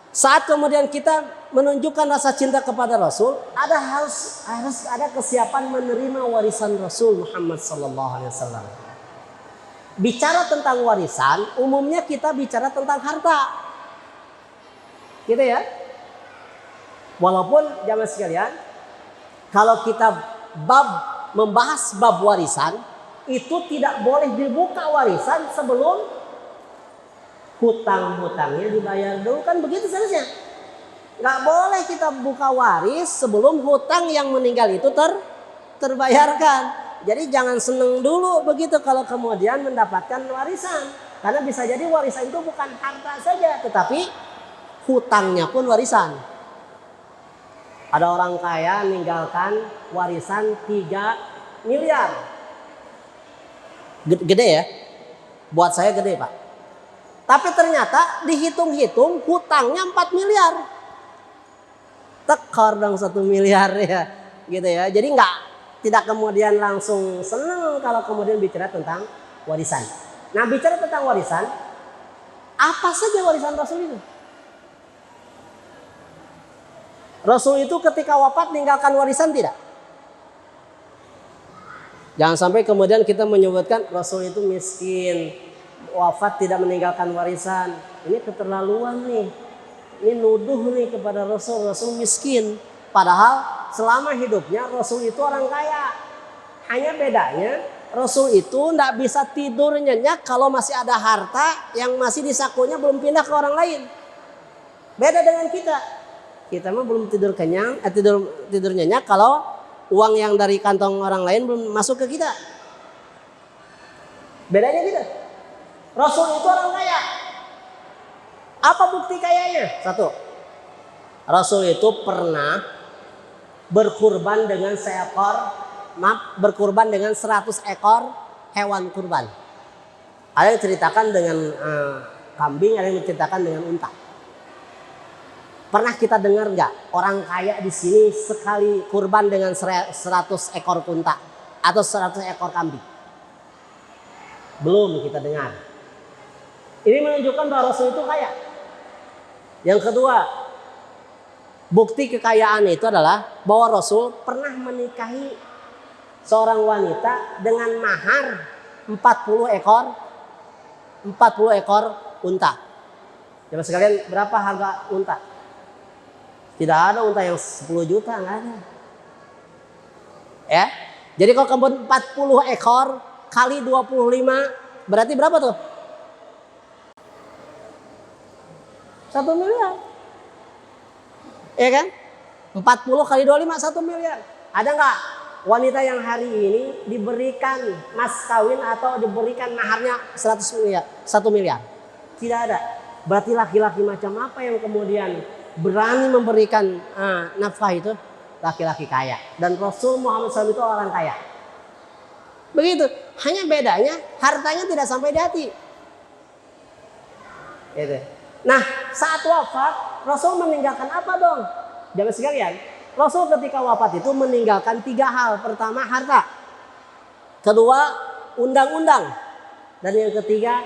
saat kemudian kita menunjukkan rasa cinta kepada Rasul, harus ada kesiapan menerima warisan Rasul Muhammad sallallahu alaihi wasallam. Bicara tentang warisan, umumnya kita bicara tentang harta. Gitu ya. Walaupun jamaah sekalian, kalau kita membahas bab warisan, itu tidak boleh dibuka warisan sebelum hutang-hutangnya dibayar dulu, kan begitu seharusnya. Nggak boleh kita buka waris sebelum hutang yang meninggal itu terbayarkan. Jadi jangan seneng dulu begitu kalau kemudian mendapatkan warisan. Karena bisa jadi warisan itu bukan harta saja, tetapi hutangnya pun warisan. Ada orang kaya meninggalkan warisan 3 miliar. Gede ya? Buat saya gede, Pak. Tapi ternyata dihitung-hitung hutangnya 4 miliar. Tekor dong 1 miliar ya. Gitu ya. Jadi tidak kemudian langsung senang kalau kemudian bicara tentang warisan. Nah, bicara tentang warisan, apa saja warisan Rasul itu? Rasul itu ketika wafat meninggalkan warisan tidak? Jangan sampai kemudian kita menyebutkan Rasul itu miskin, wafat tidak meninggalkan warisan. Ini keterlaluan nih. Ini nuduh nih kepada Rasul miskin. Padahal selama hidupnya Rasul itu orang kaya. Hanya bedanya Rasul itu tidak bisa tidur nyenyak kalau masih ada harta yang masih di sakunya belum pindah ke orang lain. Beda dengan kita. Kita mah belum tidur kenyang, tidur nyenyak kalau uang yang dari kantong orang lain belum masuk ke kita. Bedanya kita. Rasul itu orang kaya. Apa bukti kayanya? Satu, Rasul itu pernah berkurban dengan berkurban dengan 100 ekor hewan kurban. Ada yang ceritakan dengan kambing, ada yang menceritakan dengan unta. Pernah kita dengar nggak orang kaya di sini sekali kurban dengan 100 ekor unta atau 100 ekor kambing? Belum kita dengar. Ini menunjukkan bahwa Rasul itu kaya. Yang kedua, bukti kekayaan itu adalah bahwa Rasul pernah menikahi seorang wanita dengan mahar 40 ekor unta. Coba sekalian, berapa harga unta? Tidak ada unta yang 10 juta, nggak ada. Ya. Jadi kalau kamu 40 ekor kali 25 berarti berapa tuh? 1 miliar. Ya kan? 40 kali 25 1 miliar. Ada nggak wanita yang hari ini diberikan mas kawin atau diberikan maharnya 100 miliar, 1 miliar? Tidak ada. Berarti laki-laki macam apa yang kemudian berani memberikan nafkah itu? Laki-laki kaya. Dan Rasul Muhammad SAW itu orang kaya. Begitu. Hanya bedanya hartanya tidak sampai di hati. Gitu. Nah, saat wafat Rasul meninggalkan apa dong? Jamaah sekalian, Rasul ketika wafat itu meninggalkan 3 hal. Pertama, harta. Kedua, undang-undang. Dan yang ketiga,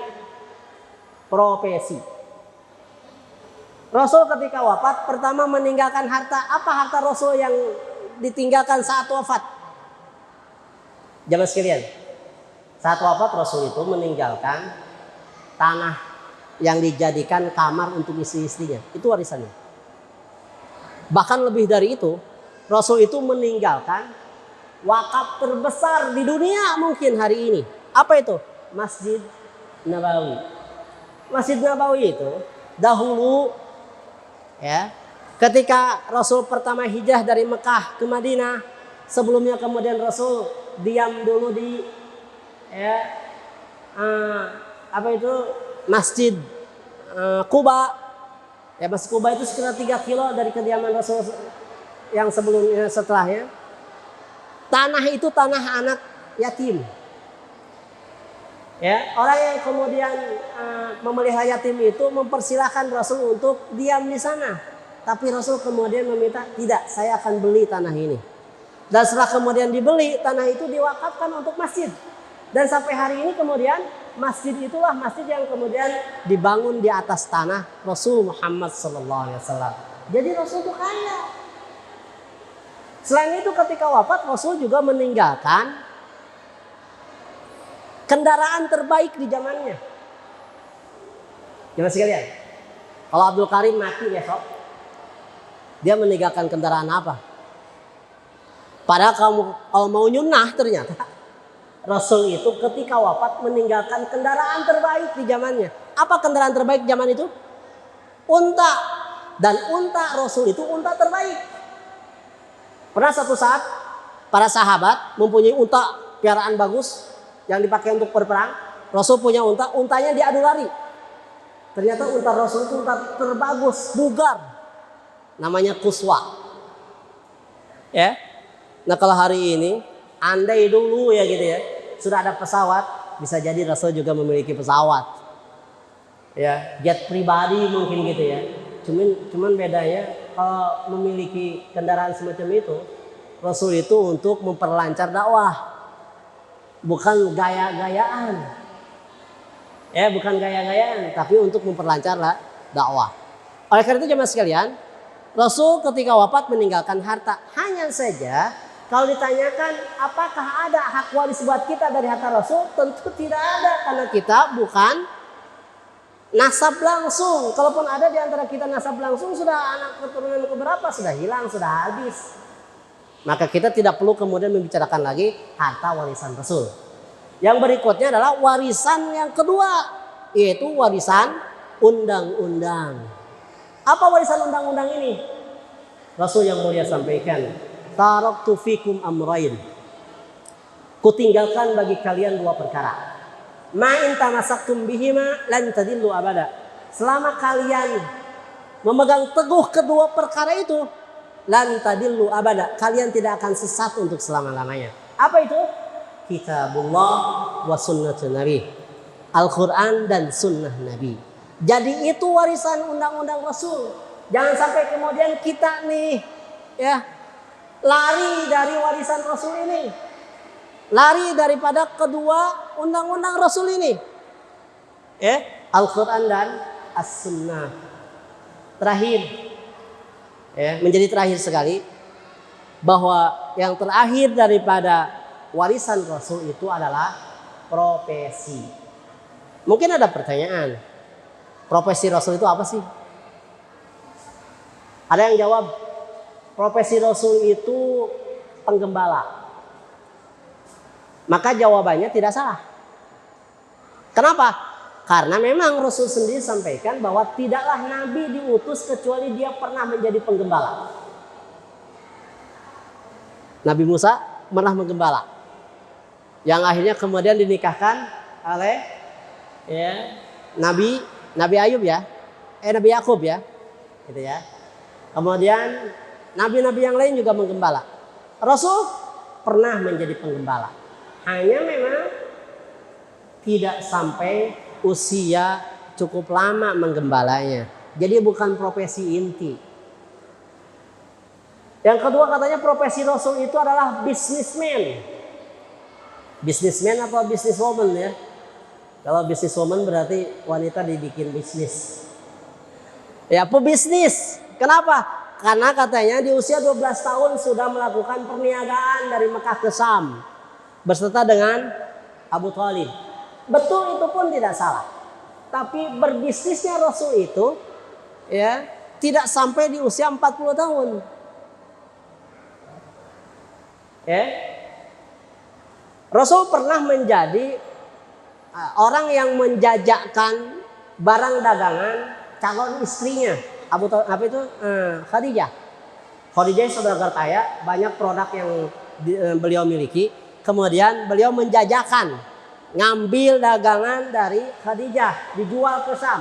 profesi. Rasul ketika wafat pertama meninggalkan harta. Apa harta Rasul yang ditinggalkan saat wafat? Jamaah sekalian, saat wafat Rasul itu meninggalkan tanah yang dijadikan kamar untuk istri-istrinya. Itu warisannya. Bahkan lebih dari itu, Rasul itu meninggalkan wakaf terbesar di dunia mungkin hari ini. Apa itu? Masjid Nabawi. Masjid Nabawi itu dahulu ya, ketika Rasul pertama hijrah dari Mekah ke Madinah, sebelumnya kemudian Rasul diam dulu di Masjid Quba. Ya, Masjid Quba itu sekitar 3 kilo dari kediaman Rasul yang sebelumnya setelahnya. Tanah itu tanah anak yatim. Ya, orang yang kemudian memelihara yatim itu mempersilahkan Rasul untuk diam di sana. Tapi Rasul kemudian meminta, tidak, saya akan beli tanah ini. Dan setelah kemudian dibeli, tanah itu diwakafkan untuk masjid. Dan sampai hari ini kemudian masjid itulah masjid yang kemudian dibangun di atas tanah Rasul Muhammad SAW. Jadi Rasul itu kaya. Selain itu ketika wafat Rasul juga meninggalkan kendaraan terbaik di zamannya. Jemaah sekalian, kalau Abdul Karim mati besok, dia meninggalkan kendaraan apa? Padahal kalau mau nyunah ternyata Rasul itu ketika wafat meninggalkan kendaraan terbaik di zamannya. Apa kendaraan terbaik zaman itu? Unta. Dan unta Rasul itu unta terbaik. Pernah satu saat para sahabat mempunyai unta piaraan bagus yang dipakai untuk berperang. Rasul punya unta, untanya diadu lari. Ternyata unta Rasul itu unta terbagus, bugar. Namanya Quswa. Ya. Nah, kalau hari ini Andai dulu ya gitu ya, sudah ada pesawat, bisa jadi Rasul juga memiliki pesawat. Ya, jet pribadi mungkin gitu ya. Cuman bedanya kalau memiliki kendaraan semacam itu, Rasul itu untuk memperlancar dakwah. Bukan gaya-gayaan. Ya, bukan gaya-gayaan, tapi untuk memperlancar dakwah. Oleh karena itu jemaah sekalian, Rasul ketika wafat meninggalkan harta. Hanya saja kalau ditanyakan apakah ada hak waris buat kita dari harta Rasul, tentu tidak ada karena kita bukan nasab langsung. Kalaupun ada di antara kita nasab langsung, sudah anak keturunan keberapa sudah hilang, sudah habis. Maka kita tidak perlu kemudian membicarakan lagi harta warisan Rasul. Yang berikutnya adalah warisan yang kedua, yaitu warisan undang-undang. Apa warisan undang-undang ini? Rasul yang mulia sampaikan, taraktu fikum amrain. Kutinggalkan bagi kalian dua perkara. Ma in tamassaktum bihima lan tadillu abada. Selama kalian memegang teguh kedua perkara itu, lan tadillu abada, kalian tidak akan sesat untuk selama-lamanya. Apa itu? Kitabullah wa sunnatun Nabi. Al-Quran dan sunnah Nabi. Jadi itu warisan undang-undang Rasul. Jangan sampai kemudian kita nih ya lari dari warisan Rasul ini. Lari daripada kedua undang-undang Rasul ini. Al-Quran dan As-Sunnah. Terakhir, menjadi terakhir sekali, bahwa yang terakhir daripada warisan Rasul itu adalah profesi. Mungkin ada pertanyaan, profesi Rasul itu apa sih? Ada yang jawab, profesi Rasul itu penggembala. Maka jawabannya tidak salah. Kenapa? Karena memang Rasul sendiri sampaikan bahwa tidaklah Nabi diutus kecuali dia pernah menjadi penggembala. Nabi Musa pernah menggembala, yang akhirnya kemudian dinikahkan oleh Nabi Ayub ya, Nabi Yakub ya, gitu ya. Kemudian nabi-nabi yang lain juga menggembala. Rasul pernah menjadi penggembala. Hanya memang tidak sampai usia cukup lama menggembalanya. Jadi bukan profesi inti. Yang kedua katanya profesi Rasul itu adalah businessman. Businessman atau businesswoman ya. Kalau businesswoman berarti wanita dibikin bisnis. Ya, pebisnis. Kenapa? Karena katanya di usia 12 tahun sudah melakukan perniagaan dari Mekah ke Syam beserta dengan Abu Thalib. Betul, itu pun tidak salah. Tapi berbisnisnya Rasul itu ya tidak sampai di usia 40 tahun. Rasul pernah menjadi orang yang menjajakan barang dagangan calon istrinya Khadijah. Khadijah saudagar kaya, banyak produk yang beliau miliki. Kemudian beliau menjajakan, ngambil dagangan dari Khadijah, dijual ke Syam.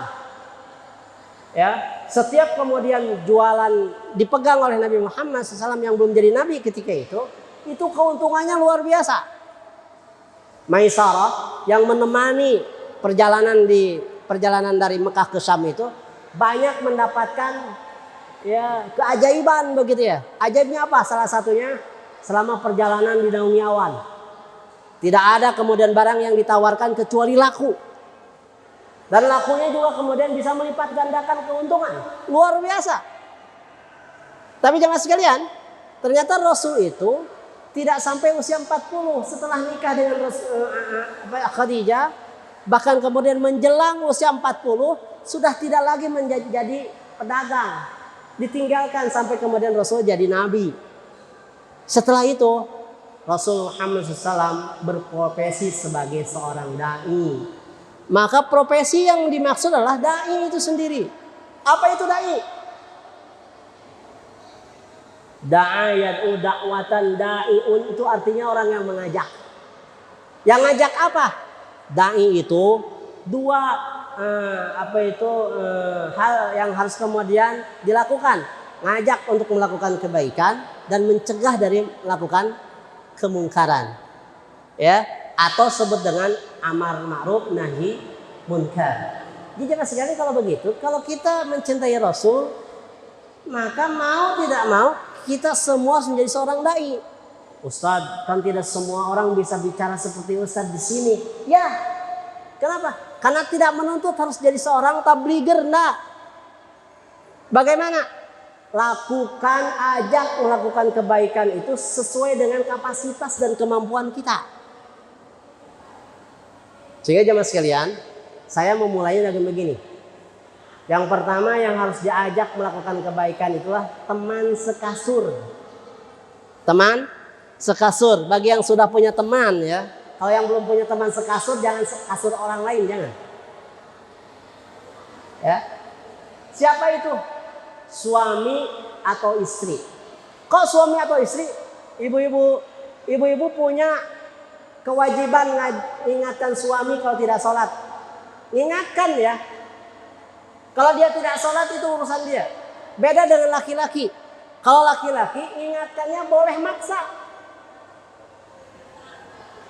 Ya, setiap kemudian jualan dipegang oleh Nabi Muhammad SAW yang belum jadi nabi ketika itu keuntungannya luar biasa. Maisarah yang menemani perjalanan dari Mekah ke Syam itu banyak mendapatkan ya keajaiban begitu ya. Ajaibnya apa? Salah satunya selama perjalanan dinaungi awan. Tidak ada kemudian barang yang ditawarkan kecuali laku. Dan lakunya juga kemudian bisa melipat gandakan keuntungan. Luar biasa. Tapi jemaah sekalian, ternyata Rasul itu tidak sampai usia 40 setelah nikah dengan Khadijah. Bahkan kemudian menjelang usia 40 sudah tidak lagi menjadi pedagang. Ditinggalkan sampai kemudian Rasul jadi nabi. Setelah itu Rasul Muhammad SAW berprofesi sebagai seorang da'i. Maka profesi yang dimaksud adalah da'i itu sendiri. Apa itu da'i? Da'ayat dakwatan da'iun itu artinya orang yang mengajak. Yang ngajak apa? Da'i itu dua hal yang harus kemudian dilakukan. Ngajak untuk melakukan kebaikan dan mencegah dari melakukan kemungkaran. Ya, atau sebut dengan amar ma'ruf nahi munkar. Jadi jelas sekali kalau begitu, kalau kita mencintai Rasul, maka mau tidak mau kita semua harus menjadi seorang dai. Ustadz, kan tidak semua orang bisa bicara seperti Ustadz di sini. Ya, kenapa? Karena tidak menuntut harus jadi seorang tabliger, enggak. Bagaimana? Lakukan, ajak melakukan kebaikan itu sesuai dengan kapasitas dan kemampuan kita. Sehingga jemaah sekalian, saya memulainya dengan begini. Yang pertama yang harus diajak melakukan kebaikan itulah teman sekasur. Teman sekasur. Bagi yang sudah punya teman ya. Kalau yang belum punya teman sekasur, jangan sekasur orang lain, jangan. Ya. Siapa itu? Suami atau istri. Kok suami atau istri? Ibu-ibu punya kewajiban ingatkan suami kalau tidak sholat. Ingatkan ya. Kalau dia tidak sholat itu urusan dia. Beda dengan laki-laki. Kalau laki-laki ingatkannya boleh maksa.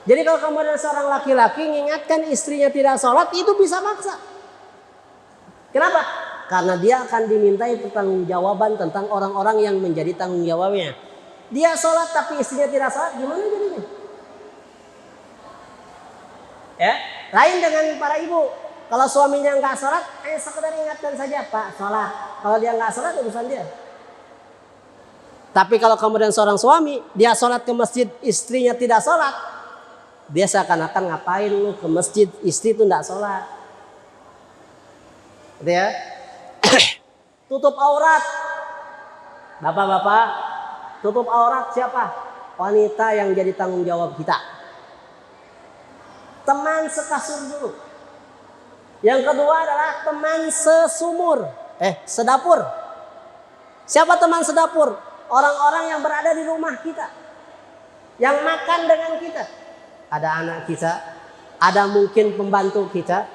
Jadi kalau kemudian seorang laki-laki mengingatkan istrinya tidak sholat, itu bisa maksa. Kenapa? Karena dia akan dimintai pertanggungjawaban tentang orang-orang yang menjadi tanggung jawabnya. Dia sholat tapi istrinya tidak sholat, gimana jadinya? Ya, lain dengan para ibu. Kalau suaminya nggak sholat, sekedar ingatkan saja, Pak, sholat. Kalau dia nggak sholat, urusan dia. Tapi kalau kemudian seorang suami, dia sholat ke masjid, istrinya tidak sholat, dia seakan-akan ngapain lu ke masjid, istri itu nggak sholat. Gitu ya. Tutup aurat. Bapak-bapak, tutup aurat siapa? Wanita yang jadi tanggung jawab kita. Teman sekasur dulu. Yang kedua adalah teman sesumur. Sedapur. Siapa teman sedapur? Orang-orang yang berada di rumah kita. Yang makan dengan kita. Ada anak kita. Ada mungkin pembantu kita.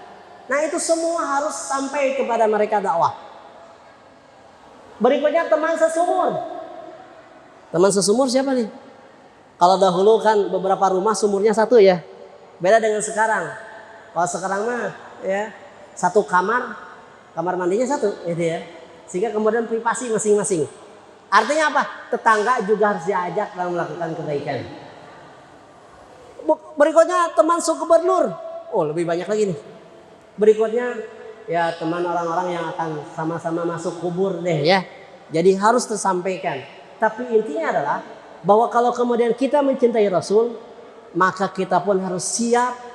Nah itu semua harus sampai kepada mereka dakwah. Berikutnya teman sesumur. Teman sesumur siapa nih? Kalau dahulu kan beberapa rumah sumurnya satu ya. Beda dengan sekarang. Kalau sekarang mah ya satu kamar mandinya satu, gitu ya. Sehingga kemudian privasi masing-masing. Artinya apa? Tetangga juga harus diajak dalam melakukan kebaikan. Berikutnya teman sugubernur. Oh lebih banyak lagi nih. Berikutnya ya teman orang-orang yang akan sama-sama masuk kubur deh ya. Jadi harus tersampaikan. Tapi intinya adalah bahwa kalau kemudian kita mencintai Rasul, maka kita pun harus siap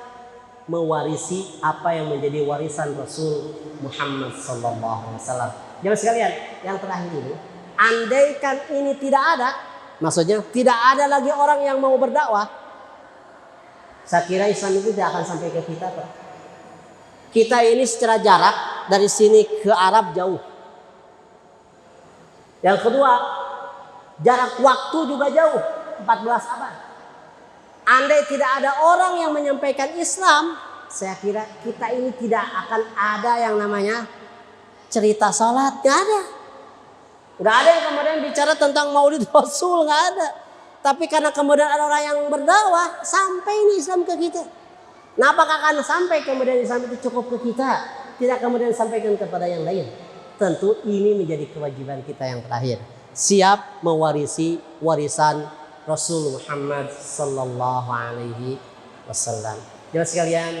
mewarisi apa yang menjadi warisan Rasul Muhammad SAW. Jadi sekalian, yang terakhir ini, andaikan ini tidak ada, maksudnya tidak ada lagi orang yang mau berdakwah, saya kira Islam itu tidak akan sampai ke kita. Kita ini secara jarak dari sini ke Arab jauh. Yang kedua, jarak waktu juga jauh, 14 abad. Andai tidak ada orang yang menyampaikan Islam, saya kira kita ini tidak akan ada yang namanya cerita salat, nggak ada. Nggak ada yang kemudian bicara tentang Maulid Rasul, nggak ada. Tapi karena kemudian ada orang yang berdakwah, sampai ini Islam ke kita. Nah, apakah akan sampai kemudian Islam itu cukup ke kita, tidak kemudian sampaikan kepada yang lain? Tentu ini menjadi kewajiban kita yang terakhir. Siap mewarisi warisan Rasul Muhammad Sallallahu Alaihi Wasallam. Jadi sekalian,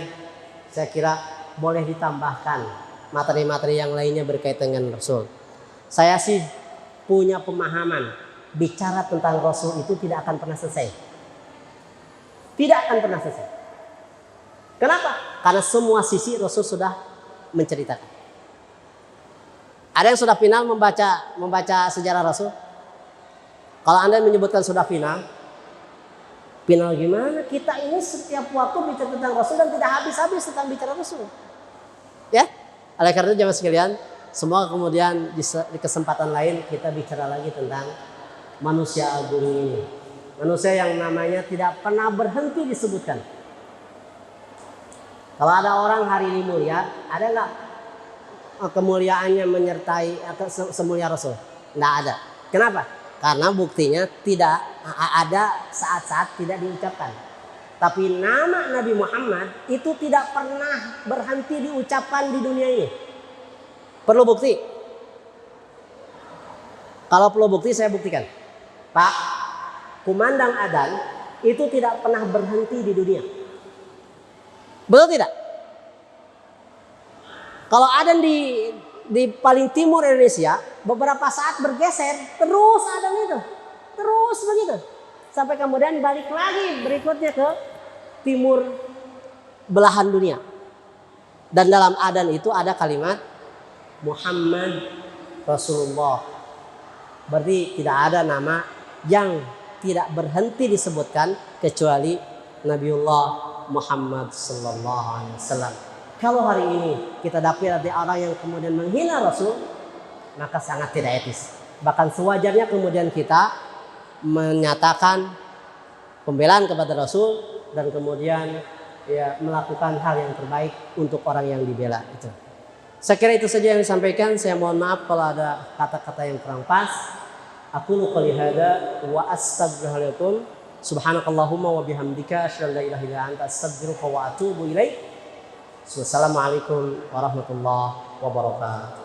saya kira boleh ditambahkan materi-materi yang lainnya berkaitan dengan Rasul. Saya sih punya pemahaman bicara tentang Rasul itu tidak akan pernah selesai. Tidak akan pernah selesai. Kenapa? Karena semua sisi Rasul sudah menceritakan. Ada yang sudah final membaca sejarah Rasul? Kalau Anda menyebutkan sudah final gimana? Kita ini setiap waktu bicara tentang Rasul dan tidak habis-habis tentang bicara Rasul. Ya, oleh karena itu jemaah sekalian, semoga kemudian di kesempatan lain kita bicara lagi tentang manusia agung ini. Manusia yang namanya tidak pernah berhenti disebutkan. Kalau ada orang hari ini mulia, ada nggak kemuliaannya menyertai semulia Rasul? Nggak ada. Kenapa? Karena buktinya tidak ada saat-saat tidak diucapkan. Tapi nama Nabi Muhammad itu tidak pernah berhenti diucapkan di dunia ini. Perlu bukti? Kalau perlu bukti saya buktikan. Pak, kumandang adzan itu tidak pernah berhenti di dunia. Betul tidak? Kalau adzan di paling timur Indonesia, beberapa saat bergeser, terus adzan itu. Terus begitu. Sampai kemudian balik lagi berikutnya ke timur belahan dunia. Dan dalam adzan itu ada kalimat Muhammad Rasulullah. Berarti tidak ada nama yang tidak berhenti disebutkan kecuali Nabiullah Muhammad sallallahu alaihi wasallam. Kalau hari ini kita dapat ada orang yang kemudian menghina Rasul, maka sangat tidak etis. Bahkan sewajarnya kemudian kita menyatakan pembelaan kepada Rasul dan kemudian ya melakukan hal yang terbaik untuk orang yang dibela itu. Saya kira itu saja yang disampaikan. Saya mohon maaf kalau ada kata-kata yang kurang pas. Aku qouli hada wa astaghfirullahaladzim. Subhanakallahumma wa bihamdika asyhadu an la ilaha illa anta astaghfiruka wa atubu ilaik. Wassalamualaikum warahmatullahi wabarakatuh.